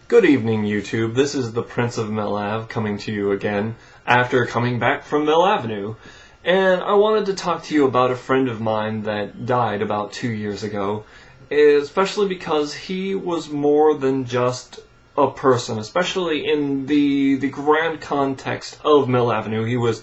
Good evening, YouTube. This is the Prince of Mill Ave coming to you again after coming back from Mill Avenue. And I wanted to talk to you about a friend of mine that died about 2 years ago, especially because he was more than just a person, especially in the grand context of Mill Avenue. He was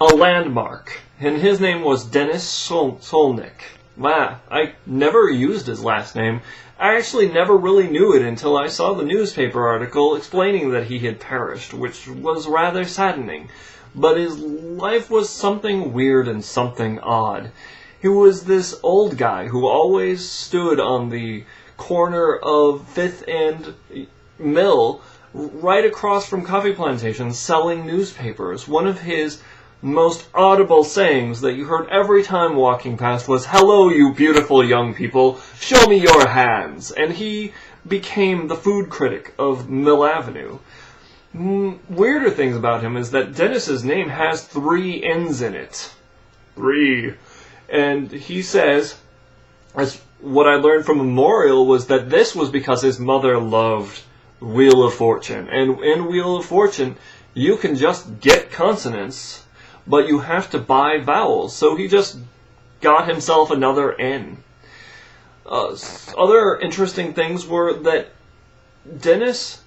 a landmark, and his name was Dennnis Skolnick. Wow, I never used his last name. I actually never really knew it until I saw the newspaper article explaining that he had perished, which was rather saddening. But his life was something weird and something odd. He was this old guy who always stood on the corner of 5th and Mill, right across from coffee plantations, selling newspapers. One of his most audible sayings that you heard every time walking past was, "Hello, you beautiful young people, show me your hands." And he became the food critic of Mill Avenue. Weirder things about him is that Dennis's name has 3 N's in it. 3. And he says, as what I learned from Memorial was that this was because his mother loved Wheel of Fortune. And in Wheel of Fortune, you can just get consonants, but you have to buy vowels, so he just got himself another N. Other interesting things were that Dennnis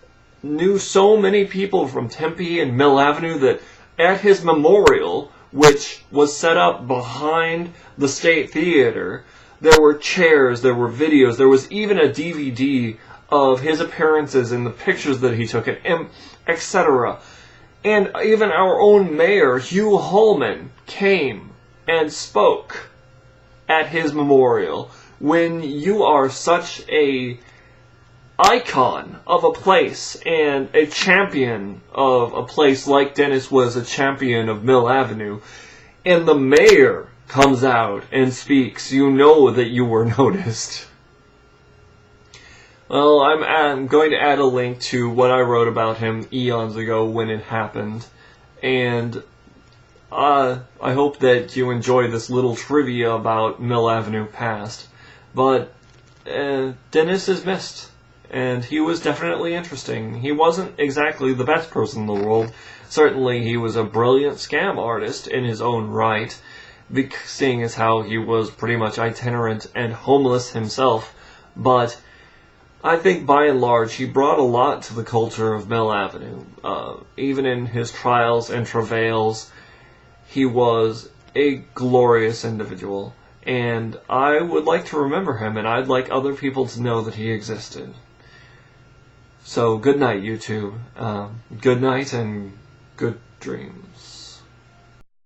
knew so many people from Tempe and Mill Avenue that at his memorial, which was set up behind the State Theater, there were chairs, there were videos, there was even a DVD of his appearances and the pictures that he took, etc. And even our own mayor, Hugh Holman, came and spoke at his memorial. When you are such a icon of a place and a champion of a place like Dennnis was a champion of Mill Avenue, and the mayor comes out and speaks, you know that you were noticed. Well, I'm going to add a link to what I wrote about him eons ago when it happened, and I hope that you enjoy this little trivia about Mill Avenue past. But Dennnis is missed, and he was definitely interesting. He wasn't exactly the best person in the world. Certainly he was a brilliant scam artist in his own right, seeing as how he was pretty much itinerant and homeless himself, but I think by and large he brought a lot to the culture of Mill Avenue. Even in his trials and travails, he was a glorious individual, and I would like to remember him, and I'd like other people to know that he existed. So good night, YouTube. Good night and good dreams.